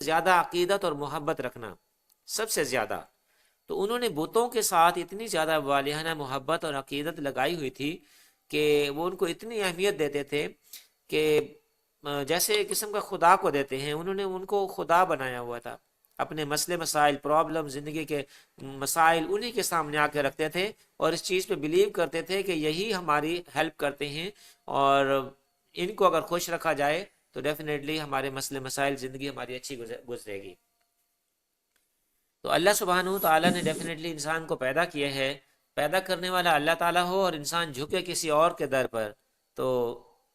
زیادہ عقیدت اور محبت رکھنا، سب سے زیادہ. تو انہوں نے بتوں کے ساتھ اتنی زیادہ والہانہ محبت اور عقیدت لگائی ہوئی تھی کہ وہ ان کو اتنی اہمیت دیتے تھے کہ جیسے ایک قسم کا خدا کو دیتے ہیں، انہوں نے ان کو خدا بنایا ہوا تھا. اپنے مسئلے مسائل، پرابلم، زندگی کے مسائل انہی کے سامنے آ کے رکھتے تھے، اور اس چیز پہ بلیو کرتے تھے کہ یہی ہماری ہیلپ کرتے ہیں، اور ان کو اگر خوش رکھا جائے تو ڈیفینیٹلی ہمارے مسئلے مسائل، زندگی ہماری اچھی گزرے گی. تو اللہ سبحانہ تعالیٰ نے ڈیفینیٹلی انسان کو پیدا کیا ہے. پیدا کرنے والا اللہ تعالیٰ ہو اور انسان جھکے کسی اور کے در پر، تو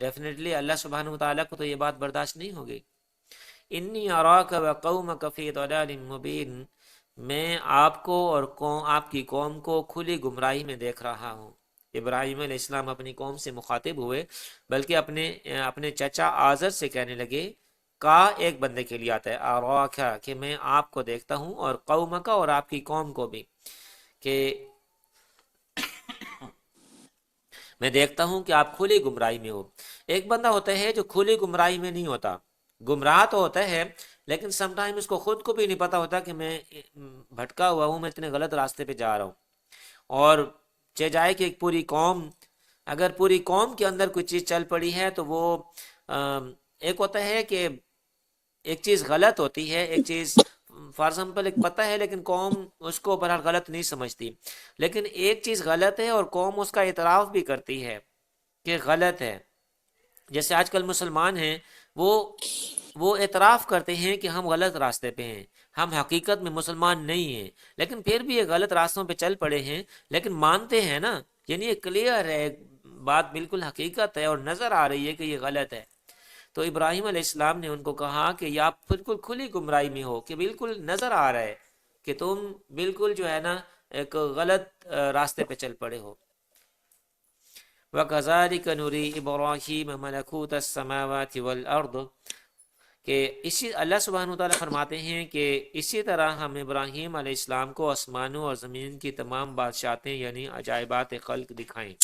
ڈیفینیٹلی اللہ سبحانہ تعالیٰ کو تو یہ بات برداشت نہیں ہوگی. انی اراک وقومک فی ضلال مبین، میں آپ کو اور آپ کی قوم کو کھلی گمراہی میں دیکھ رہا ہوں. ابراہیم علیہ السلام اپنی قوم سے مخاطب ہوئے، بلکہ اپنے چچا آزر سے کہنے لگے. کا ایک بندے کے لیے آتا ہے اراکا، کہ میں آپ کو دیکھتا ہوں، اور قومک، اور آپ کی قوم کو بھی، کہ میں دیکھتا ہوں کہ آپ کھلی گمراہی میں ہو. ایک بندہ ہوتا ہے جو کھلی گمراہی میں نہیں ہوتا، گمراہ تو ہوتا ہے لیکن سم ٹائم اس کو خود کو بھی نہیں پتا ہوتا کہ میں بھٹکا ہوا ہوں، میں اتنے غلط راستے پہ جا رہا ہوں. اور چہ جائے کہ ایک پوری قوم، اگر پوری قوم کے اندر کوئی چیز چل پڑی ہے تو وہ ایک ہوتا ہے کہ ایک چیز غلط ہوتی ہے، ایک چیز فار ایگزامپل ایک پتہ ہے لیکن قوم اس کو بہرحال غلط نہیں سمجھتی، لیکن ایک چیز غلط ہے اور قوم اس کا اعتراف بھی کرتی ہے کہ غلط ہے. جیسے آج کل مسلمان ہیں، وہ اعتراف کرتے ہیں کہ ہم غلط راستے پہ ہیں، ہم حقیقت میں مسلمان نہیں ہیں، لیکن پھر بھی یہ غلط راستوں پہ چل پڑے ہیں، لیکن مانتے ہیں نا. یعنی یہ کلیئر ہے، بات بالکل حقیقت ہے اور نظر آ رہی ہے کہ یہ غلط ہے. تو ابراہیم علیہ السلام نے ان کو کہا کہ یہ آپ بالکل کھلی گمراہی میں ہو، کہ بالکل نظر آ رہا ہے کہ تم بالکل جو ہے نا ایک غلط راستے پہ چل پڑے ہو. وَكَذَلِكَ نُرِي إِبْرَاهِيمَ مَلَكُوتَ السَّمَاوَاتِ وَالْأَرْضِ، کہ اسی اللہ سبحانہ وتعالیٰ فرماتے ہیں کہ اسی طرح ہم ابراہیم علیہ السلام کو آسمانوں اور زمین کی تمام بادشاہتیں یعنی عجائبات خلق دکھائیں.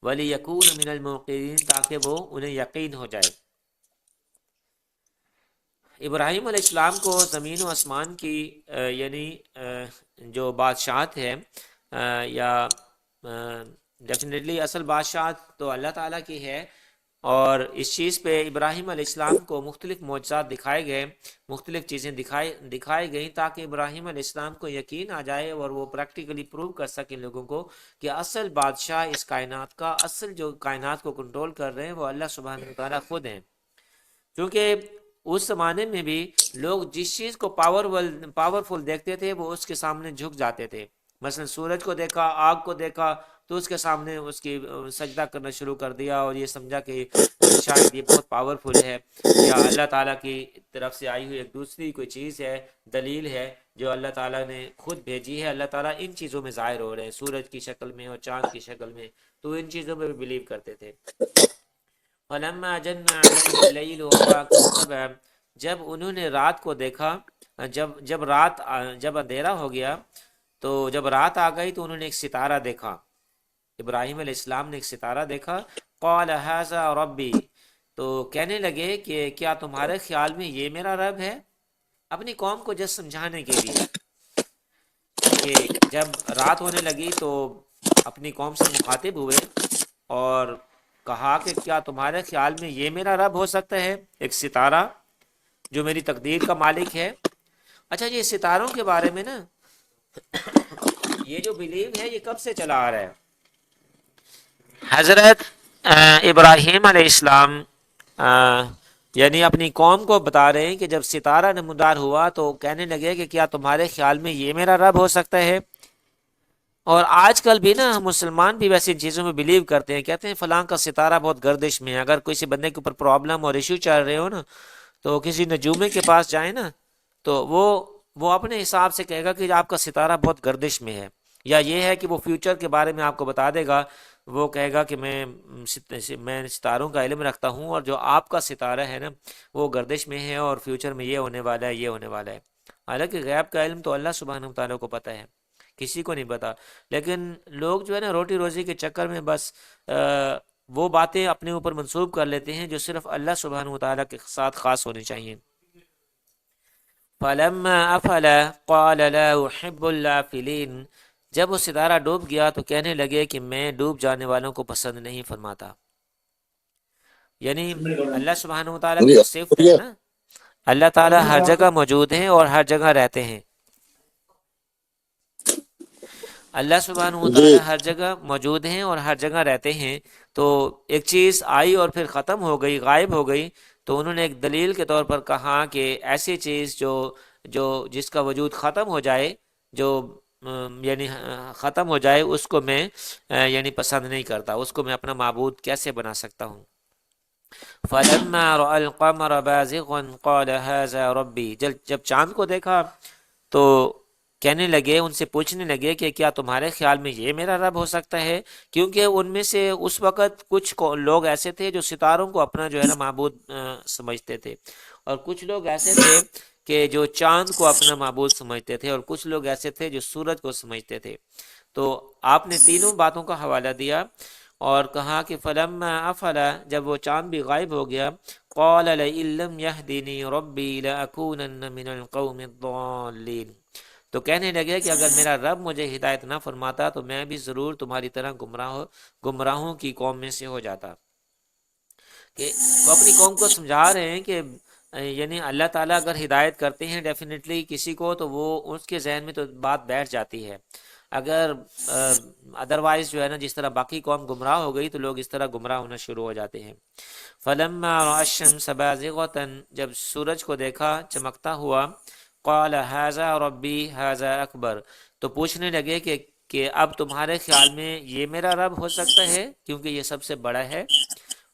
وَلِيَكُونَ مِنَ الْمُوقِنِينَ، تاکہ وہ انہیں یقین ہو جائے. ابراہیم علیہ السلام کو زمین و آسمان کی یعنی جو بادشاہت ہے یا ڈیفینیٹلی اصل بادشاہت تو اللہ تعالیٰ کی ہے، اور اس چیز پہ ابراہیم علیہ السلام کو مختلف معجزات دکھائے گئے، مختلف چیزیں دکھائی گئیں تاکہ ابراہیم علیہ السلام کو یقین آ جائے اور وہ پریکٹیکلی پروو کر سکیں لوگوں کو کہ اصل بادشاہ اس کائنات کا، اصل جو کائنات کو کنٹرول کر رہے ہیں وہ اللہ سبحانہ وتعالیٰ خود ہیں. کیونکہ اس زمانے میں بھی لوگ جس چیز کو پاورفل دیکھتے تھے وہ اس کے سامنے جھک جاتے تھے. مثلا سورج کو دیکھا، آگ کو دیکھا تو اس کے سامنے اس کی سجدہ کرنا شروع کر دیا، اور یہ سمجھا کہ شاید یہ بہت پاورفل ہے، یا اللہ تعالیٰ کی طرف سے آئی ہوئی ایک دوسری کوئی چیز ہے، دلیل ہے جو اللہ تعالیٰ نے خود بھیجی ہے. اللہ تعالیٰ ان چیزوں میں ظاہر ہو رہے ہیں، سورج کی شکل میں اور چاند کی شکل میں، تو ان چیزوں میں بھی بلیو کرتے تھے. فَلَمَّا جَنَّ عَلَيْهِ اللَّيْلُ وَرَأَى كَوْكَبًا، جب انہوں نے رات کو دیکھا، جب اندھیرا ہو گیا، تو جب رات آ گئی تو انہوں نے ایک ستارہ دیکھا. ابراہیم علیہ السلام نے ایک ستارہ دیکھا. قَالَ هَذَا رَبِّي، تو کہنے لگے کہ کیا تمہارے خیال میں یہ میرا رب ہے؟ اپنی قوم کو جس سمجھانے کے لیے کہ جب رات ہونے لگی تو اپنی قوم سے مخاطب ہوئے اور کہا کہ کیا تمہارے خیال میں یہ میرا رب ہو سکتا ہے، ایک ستارہ جو میری تقدیر کا مالک ہے. اچھا، یہ ستاروں کے بارے میں نا یہ جو بلیو ہے یہ کب سے چلا آ رہا ہے؟ حضرت ابراہیم علیہ السلام یعنی اپنی قوم کو بتا رہے ہیں کہ جب ستارہ نمودار ہوا تو کہنے لگے کہ کیا تمہارے خیال میں یہ میرا رب ہو سکتا ہے. اور آج کل بھی نا ہم مسلمان بھی ویسی چیزوں میں بلیو کرتے ہیں، کہتے ہیں فلاں کا ستارہ بہت گردش میں ہے. اگر کسی بندے کے اوپر پرابلم اور ایشو چل رہے ہو نا تو کسی نجومے کے پاس جائیں نا تو وہ اپنے حساب سے کہے گا کہ آپ کا ستارہ بہت گردش میں ہے، یا یہ ہے کہ وہ فیوچر کے بارے میں آپ کو بتا دے گا. وہ کہے گا کہ میں ستاروں کا علم رکھتا ہوں، اور جو آپ کا ستارہ ہے نا وہ گردش میں ہے اور فیوچر میں یہ ہونے والا ہے، یہ ہونے والا ہے. حالانکہ غیب کا علم تو اللہ سبحانہ وتعالیٰ کو پتہ ہے، کسی کو نہیں پتا. لیکن لوگ جو ہے نا روٹی روزی کے چکر میں بس وہ باتیں اپنے اوپر منسوب کر لیتے ہیں جو صرف اللہ سبحانہ وتعالیٰ کے ساتھ خاص ہونی چاہیے. فلما افل قال لا احب الافلین، جب وہ ستارہ ڈوب گیا تو کہنے لگے کہ میں ڈوب جانے والوں کو پسند نہیں فرماتا. یعنی اللہ سبحانہ و تعالیٰ کی جو صفت ہے نا، اللہ تعالیٰ ہر جگہ موجود ہیں اور ہر جگہ رہتے ہیں. اللہ سبحانہ و جی تعالیٰ ہر جگہ موجود ہیں اور ہر جگہ رہتے ہیں. تو ایک چیز آئی اور پھر ختم ہو گئی، غائب ہو گئی، تو انہوں نے ایک دلیل کے طور پر کہا کہ ایسی چیز جو جس کا وجود ختم ہو جائے، جو یعنی ختم ہو جائے، اس کو میں یعنی پسند نہیں کرتا، اس کو میں اپنا معبود کیسے بنا سکتا ہوں. فلما رأى القمر بازغا قال هذا ربي، جب چاند کو دیکھا تو کہنے لگے، ان سے پوچھنے لگے کہ کیا تمہارے خیال میں یہ میرا رب ہو سکتا ہے؟ کیونکہ ان میں سے اس وقت کچھ لوگ ایسے تھے جو ستاروں کو اپنا جو ہے نا معبود سمجھتے تھے، اور کچھ لوگ ایسے تھے کہ جو چاند کو اپنا معبود سمجھتے تھے، اور کچھ لوگ ایسے تھے جو سورج کو سمجھتے تھے. تو آپ نے تینوں باتوں کا حوالہ دیا اور کہا کہ فلما افلا، جب وہ چاند بھی غائب ہو گیا، قال لئن لم يهدني ربي لأكونن من القوم الضالين، تو کہنے لگے کہ اگر میرا رب مجھے ہدایت نہ فرماتا تو میں بھی ضرور تمہاری طرح گمراہوں کی قوم میں سے ہو جاتا. کہ وہ اپنی قوم کو سمجھا رہے ہیں کہ یعنی اللہ تعالیٰ اگر ہدایت کرتے ہیں ڈیفینیٹلی کسی کو، تو وہ اس کے ذہن میں تو بات بیٹھ جاتی ہے. اگر ادروائز جو ہے نا، جس طرح باقی قوم گمراہ ہو گئی تو لوگ اس طرح گمراہ ہونا شروع ہو جاتے ہیں. فلما رأى الشمس بازغة، جب سورج کو دیکھا چمکتا ہوا، قال هذا ربی هذا اکبر، تو پوچھنے لگے کہ اب تمہارے خیال میں یہ میرا رب ہو سکتا ہے کیونکہ یہ سب سے بڑا ہے.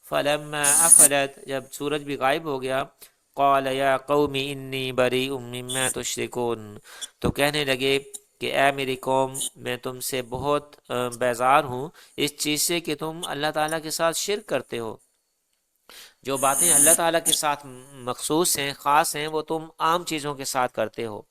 فلما افلت، جب سورج بھی غائب ہو گیا، قال یا قوم انی بریء مما تشرکون، تو کہنے لگے کہ اے میری قوم، میں تم سے بہت بیزار ہوں اس چیز سے کہ تم اللہ تعالیٰ کے ساتھ شرک کرتے ہو. جو باتیں اللہ تعالیٰ کے ساتھ مخصوص ہیں، خاص ہیں، وہ تم عام چیزوں کے ساتھ کرتے ہو.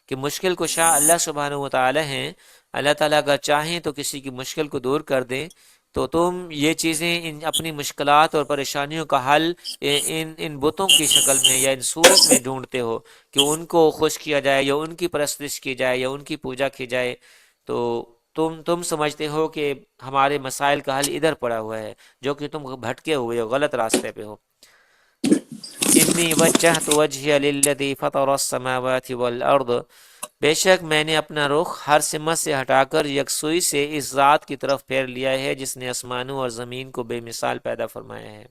کہ مشکل کشا اللہ سبحانہ و تعالی ہیں، اللہ تعالیٰ اگر چاہیں تو کسی کی مشکل کو دور کر دیں، تو تم یہ چیزیں اپنی مشکلات اور پریشانیوں کا حل ان بتوں کی شکل میں یا ان صورت میں ڈھونڈتے ہو کہ ان کو خوش کیا جائے یا ان کی پرستش کی جائے یا ان کی پوجا کی جائے. تو تم سمجھتے ہو کہ ہمارے مسائل کا حل ادھر پڑا ہوا ہے، جو کہ تم بھٹکے ہوئے ہو، غلط راستے پہ ہو. انی وجہت وجہی للذی فطر السماوات والارض، بے شک میں نے اپنا رخ ہر سمت سے ہٹا کر یکسوئی سے اس ذات کی طرف پھیر لیا ہے جس نے آسمانوں اور زمین کو بے مثال پیدا فرمایا ہے.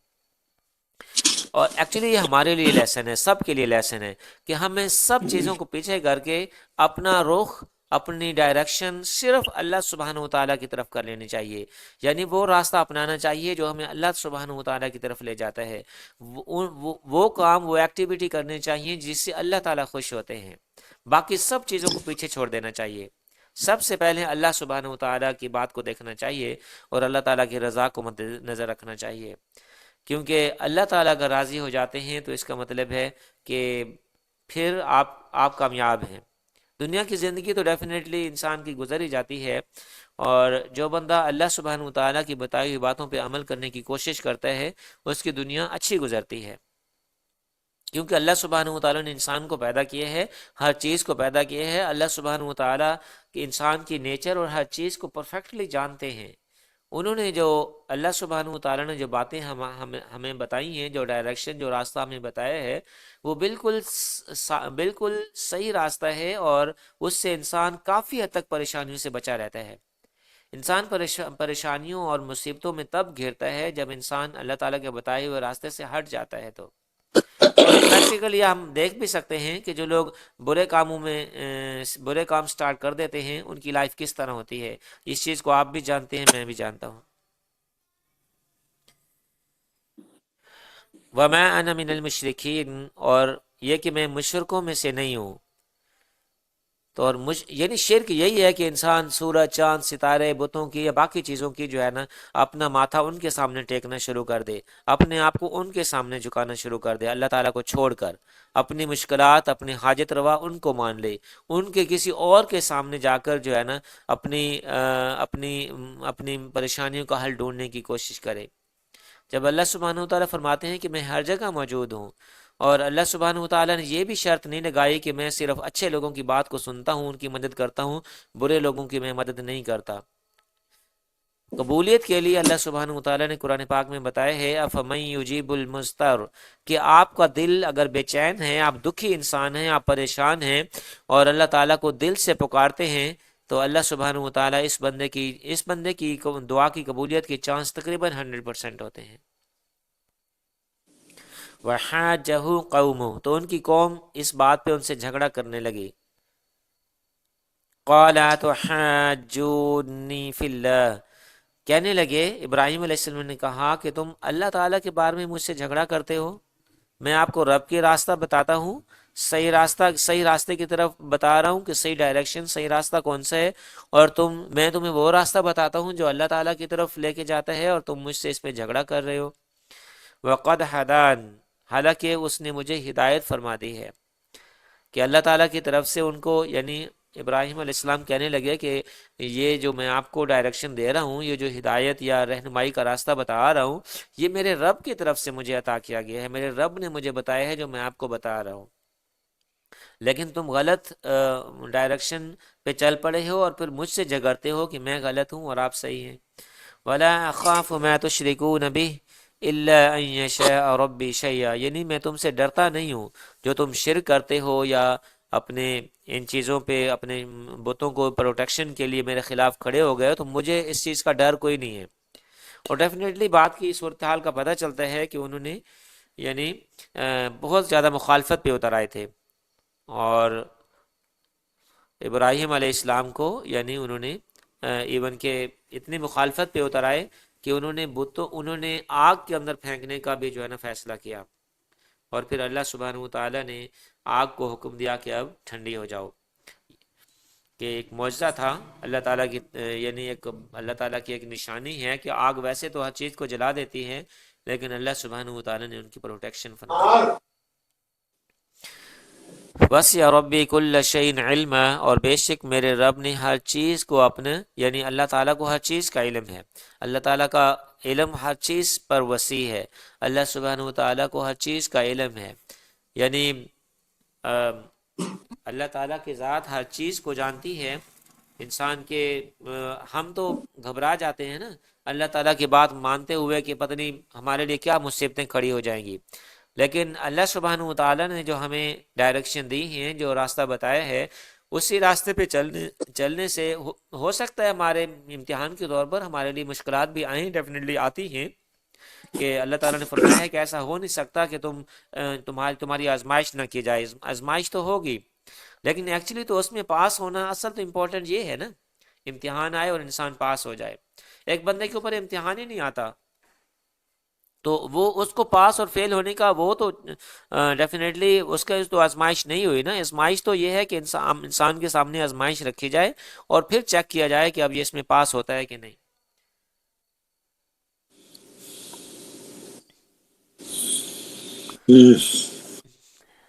اور ایکچولی یہ ہمارے لیے لیسن ہے، سب کے لیے لیسن ہے کہ ہمیں سب چیزوں کو پیچھے کر کے اپنا رخ، اپنی ڈائریکشن صرف اللہ سبحانہ و تعالیٰ کی طرف کر لینی چاہیے. یعنی وہ راستہ اپنانا چاہیے جو ہمیں اللہ سبحانہ و تعالیٰ کی طرف لے جاتا ہے. وہ کام، وہ ایکٹیویٹی کرنی چاہیے جس سے اللہ تعالیٰ خوش ہوتے ہیں. باقی سب چیزوں کو پیچھے چھوڑ دینا چاہیے. سب سے پہلے اللہ سبحانہ و تعالیٰ کی بات کو دیکھنا چاہیے اور اللہ تعالیٰ کی رضا کو مد نظر رکھنا چاہیے. کیونکہ اللہ تعالیٰ اگر راضی ہو جاتے ہیں تو اس کا مطلب ہے کہ پھر آپ کامیاب ہیں. دنیا کی زندگی تو ڈیفینیٹلی انسان کی گزر ہی جاتی ہے، اور جو بندہ اللہ سبحانہ و تعالیٰ کی بتائی ہوئی باتوں پہ عمل کرنے کی کوشش کرتا ہے اس کی دنیا اچھی گزرتی ہے. کیونکہ اللہ سبحانہ و تعالیٰ نے انسان کو پیدا کیا ہے، ہر چیز کو پیدا کیا ہے. اللہ سبحانہ و تعالیٰ کہ انسان کی نیچر اور ہر چیز کو پرفیکٹلی جانتے ہیں. انہوں نے جو اللہ سبحانہ و تعالیٰ نے جو باتیں ہمیں بتائی ہیں، جو ڈائریکشن، جو راستہ ہمیں بتایا ہے، وہ بالکل صحیح راستہ ہے، اور اس سے انسان کافی حد تک پریشانیوں سے بچا رہتا ہے. انسان پریشانیوں اور مصیبتوں میں تب گھرتا ہے جب انسان اللہ تعالیٰ کے بتائے ہوئے راستے سے ہٹ جاتا ہے. اور پریکٹیکلی ہم دیکھ بھی سکتے ہیں کہ جو لوگ برے کام سٹارٹ کر دیتے ہیں ان کی لائف کس طرح ہوتی ہے. اس چیز کو آپ بھی جانتے ہیں، میں بھی جانتا ہوں. وما انا من المشرکین، اور یہ کہ میں مشرکوں میں سے نہیں ہوں. تو اور یعنی شرک یہی ہے کہ انسان سورج، چاند، ستارے، بتوں کی یا باقی چیزوں کی جو ہے نا اپنا ماتھا ان کے سامنے ٹیکنا شروع کر دے، اپنے آپ کو ان کے سامنے جھکانا شروع کر دے اللہ تعالیٰ کو چھوڑ کر. اپنی مشکلات، اپنی حاجت روا ان کو مان لے، ان کے کسی اور کے سامنے جا کر جو ہے نا اپنی پریشانیوں کا حل ڈھونڈنے کی کوشش کرے. جب اللہ سبحانہ و تعالیٰ فرماتے ہیں کہ میں ہر جگہ موجود ہوں، اور اللہ سبحانہ وتعالیٰ نے یہ بھی شرط نہیں لگائی کہ میں صرف اچھے لوگوں کی بات کو سنتا ہوں، ان کی مدد کرتا ہوں، برے لوگوں کی میں مدد نہیں کرتا۔ قبولیت کے لیے اللہ سبحانہ وتعالیٰ نے قرآن پاک میں بتایا ہے افمن یجیب المضطر، کہ آپ کا دل اگر بے چین ہے، آپ دکھی انسان ہیں، آپ پریشان ہیں اور اللہ تعالیٰ کو دل سے پکارتے ہیں، تو اللہ سبحانہ وتعالیٰ اس بندے کی دعا کی قبولیت کے چانس تقریباً 100% ہوتے ہیں۔ وَحَاجَّهُ قَوْمُهُ، تو ان کی قوم اس بات پہ ان سے جھگڑا کرنے لگی۔ قَالَ تُحَاجُّونِّي فِي اللَّهِ، کہنے لگے، ابراہیم علیہ السلام نے کہا کہ تم اللہ تعالیٰ کے بارے میں مجھ سے جھگڑا کرتے ہو، میں آپ کو رب کی راستہ بتاتا ہوں، صحیح راستے کی طرف بتا رہا ہوں کہ صحیح ڈائریکشن، صحیح راستہ کون سا ہے، اور میں تمہیں وہ راستہ بتاتا ہوں جو اللہ تعالیٰ کی طرف لے کے جاتا ہے، اور تم مجھ سے اس پہ جھگڑا کر رہے ہو۔ وقد ہدان، حالانکہ اس نے مجھے ہدایت فرما دی ہے، کہ اللہ تعالیٰ کی طرف سے ان کو، یعنی ابراہیم علیہ السلام کہنے لگے کہ یہ جو میں آپ کو ڈائریکشن دے رہا ہوں، یہ جو ہدایت یا رہنمائی کا راستہ بتا رہا ہوں، یہ میرے رب کی طرف سے مجھے عطا کیا گیا ہے، میرے رب نے مجھے بتایا ہے جو میں آپ کو بتا رہا ہوں، لیکن تم غلط ڈائریکشن پہ چل پڑے ہو اور پھر مجھ سے جھگڑتے ہو کہ میں غلط ہوں اور آپ صحیح ہیں۔ وَلَا أَخَافُ مَا تُشْرِكُونَ بِهِ إِلَّا أَن يَشَاءَ رَبِّي شَيْئًا، یعنی میں تم سے ڈرتا نہیں ہوں جو تم شرک کرتے ہو یا اپنے ان چیزوں پہ، اپنے بتوں کو پروٹیکشن کے لیے میرے خلاف کھڑے ہو گئے ہو، تو مجھے اس چیز کا ڈر کوئی نہیں ہے۔ اور ڈیفینیٹلی بات کی صورتحال کا پتہ چلتا ہے کہ انہوں نے یعنی بہت زیادہ مخالفت پہ اتر آئے تھے، اور ابراہیم علیہ السلام کو یعنی انہوں نے ایون کہ اتنی مخالفت پہ اتر آئے کہ انہوں نے آگ کے اندر پھینکنے کا بھی جو ہے نا فیصلہ کیا، اور پھر اللہ سبحانہ وتعالیٰ نے آگ کو حکم دیا کہ اب ٹھنڈی ہو جاؤ، کہ ایک معجزہ تھا اللہ تعالیٰ کی، یعنی اللہ تعالیٰ کی ایک نشانی ہے کہ آگ ویسے تو ہر چیز کو جلا دیتی ہے، لیکن اللہ سبحانہ وتعالیٰ نے ان کی پروٹیکشن فرمائی۔ وسع ربی کل شیء علما، اور بے شک میرے رب نے ہر چیز کو اپنے، یعنی اللہ تعالیٰ کو ہر چیز کا علم ہے، اللہ تعالیٰ کا علم ہر چیز پر وسیع ہے، اللہ سبحانہ وتعالیٰ کو ہر چیز کا علم ہے، یعنی اللہ تعالیٰ کی ذات ہر چیز کو جانتی ہے۔ انسان کے ہم تو گھبرا جاتے ہیں نا اللہ تعالیٰ کی بات مانتے ہوئے کہ پتہ نہیں ہمارے لیے کیا مصیبتیں کھڑی ہو جائیں گی، لیکن اللہ سبحانہ وتعالیٰ نے جو ہمیں ڈائریکشن دی ہیں، جو راستہ بتایا ہے، اسی راستے پہ چلنے سے ہو سکتا ہے ہمارے امتحان کے طور پر ہمارے لیے مشکلات بھی آئیں، ڈیفینیٹلی آتی ہیں، کہ اللہ تعالیٰ نے فرمایا ہے کہ ایسا ہو نہیں سکتا کہ تمہاری آزمائش نہ کی جائے، آزمائش تو ہوگی، لیکن ایکچولی تو اس میں پاس ہونا اصل تو امپورٹنٹ یہ ہے نا، امتحان آئے اور انسان پاس ہو جائے۔ ایک بندے کے اوپر امتحان ہی نہیں آتا تو وہ اس کو پاس اور فیل ہونے کا وہ تو ڈیفینیٹلی اس کا تو آزمائش نہیں ہوئی نا، آزمائش تو یہ ہے کہ انسان کے سامنے آزمائش رکھی جائے اور پھر چیک کیا جائے کہ اب یہ اس میں پاس ہوتا ہے کہ نہیں۔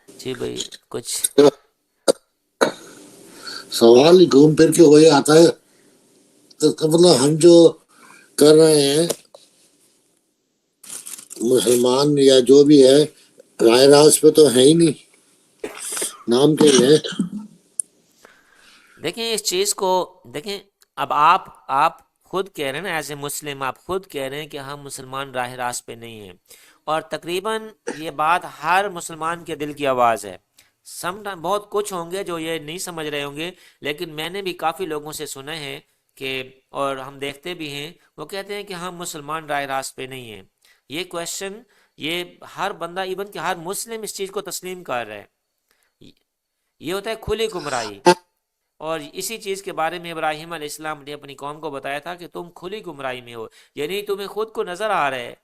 جی بھائی کچھ سوال گھوم پھر کے وہی آتا ہے، مطلب ہم جو کر رہے ہیں مسلمان یا جو بھی ہے رائے راست پہ تو ہے ہی نہیں، نام کے لیے۔ دیکھیں اس چیز کو دیکھیں، اب آپ خود کہہ رہے ہیں نا، ایز اے مسلم آپ خود کہہ رہے ہیں کہ ہم مسلمان راہ راست پہ نہیں ہیں، اور تقریباً یہ بات ہر مسلمان کے دل کی آواز ہے۔ بہت کچھ ہوں گے جو یہ نہیں سمجھ رہے ہوں گے، لیکن میں نے بھی کافی لوگوں سے سنا ہے کہ، اور ہم دیکھتے بھی ہیں، وہ کہتے ہیں کہ ہم مسلمان راہ راست پہ نہیں ہیں۔ یہ کویشچن یہ ہر بندہ، ایون کہ ہر مسلم اس چیز کو تسلیم کر رہا ہے، یہ ہوتا ہے کھلی گمراہی۔ اور اسی چیز کے بارے میں ابراہیم علیہ السلام نے اپنی قوم کو بتایا تھا کہ تم کھلی گمراہی میں ہو، یعنی تمہیں خود کو نظر آ رہا ہے،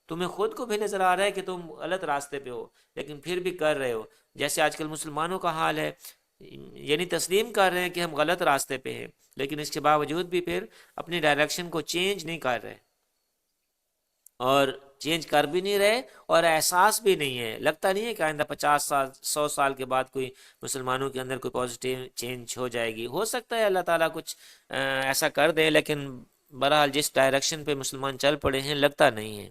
تمہیں خود کو بھی نظر آ رہا ہے کہ تم غلط راستے پہ ہو، لیکن پھر بھی کر رہے ہو، جیسے آج کل مسلمانوں کا حال ہے، یعنی تسلیم کر رہے ہیں کہ ہم غلط راستے پہ ہیں، لیکن اس کے باوجود بھی پھر اپنی ڈائریکشن کو چینج نہیں کر رہے، اور چینج کر بھی نہیں رہے، اور احساس بھی نہیں ہے، لگتا نہیں ہے کہ آئندہ 50 سال 100 سال کے بعد کوئی مسلمانوں کے اندر کوئی پازیٹیو چینج ہو جائے گی۔ ہو سکتا ہے اللہ تعالیٰ کچھ ایسا کر دے، لیکن بہرحال جس ڈائریکشن پہ مسلمان چل پڑے ہیں لگتا نہیں ہے۔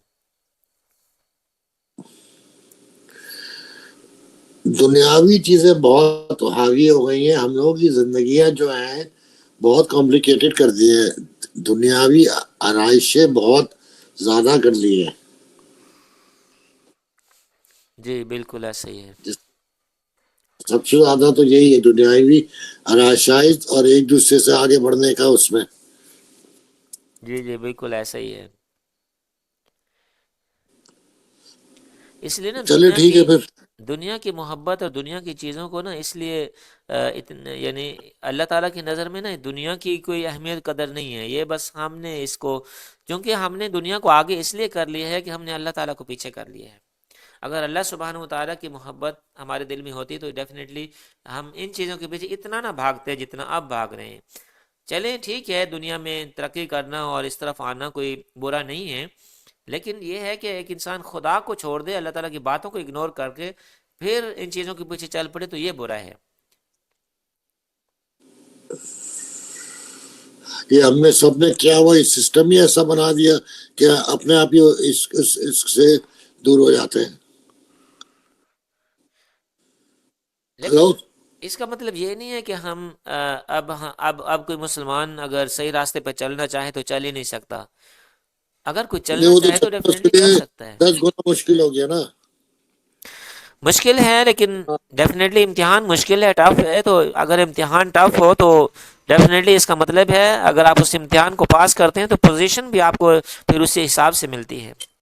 دنیاوی چیزیں بہت حاوی ہو گئی ہیں، ہم لوگوں کی زندگیاں جو ہیں بہت کمپلیکیٹڈ کر دی ہیں، دنیاوی آرائشیں بہت زیادہ کر لی ہیں. جی بالکل ایسا ہی ہے. سب سے زیادہ تو یہی ہے دنیاوی آرائشائش اور ایک دوسرے سے آگے بڑھنے کا اس میں. جی جی بالکل ایسا ہی ہے. اس لیے نا چلے ٹھیک ہے پھر. دنیا کی محبت اور دنیا کی چیزوں کو نا اس لیے یعنی اللہ تعالیٰ کی نظر میں نا دنیا کی کوئی اہمیت قدر نہیں ہے. یہ بس ہم نے اس کو، کیونکہ ہم نے دنیا کو آگے اس لیے کر لیا ہے کہ ہم نے اللہ تعالیٰ کو پیچھے کر لیا ہے. اگر اللہ سبحانہ و تعالیٰ کی محبت ہمارے دل میں ہوتی تو ڈیفینیٹلی ہم ان چیزوں کے پیچھے اتنا نہ بھاگتے جتنا اب بھاگ رہے ہیں. چلیں ٹھیک ہے، دنیا میں ترقی کرنا اور اس طرف آنا کوئی برا نہیں ہے، لیکن یہ ہے کہ ایک انسان خدا کو چھوڑ دے، اللہ تعالیٰ کی باتوں کو اگنور کر کے پھر ان چیزوں کے پیچھے چل پڑے تو یہ برا ہے. یہ ہم نے سب نے کیا ہوا، اس سسٹم ہی ایسا بنا دیا کہ اپنے آپ ہی اس سے دور ہو جاتے ہیں. لیکن ہلو. اس کا مطلب یہ نہیں ہے کہ ہم اب کوئی مسلمان اگر صحیح راستے پہ چلنا چاہے تو چل ہی نہیں سکتا. اگر کوئی نہیں، چلنا وہ تو چاہے تو چلنا اس کے ڈیفینیٹلی چل لیے سکتا ہے. 10 گنا مشکل ہو گیا نا. مشکل ہے لیکن ڈیفینیٹلی امتحان مشکل ہے، ٹف ہے. تو اگر امتحان ٹف ہو تو ڈیفینیٹلی اس کا مطلب ہے اگر آپ اس امتحان کو پاس کرتے ہیں تو پوزیشن بھی آپ کو پھر اسی حساب سے ملتی ہے.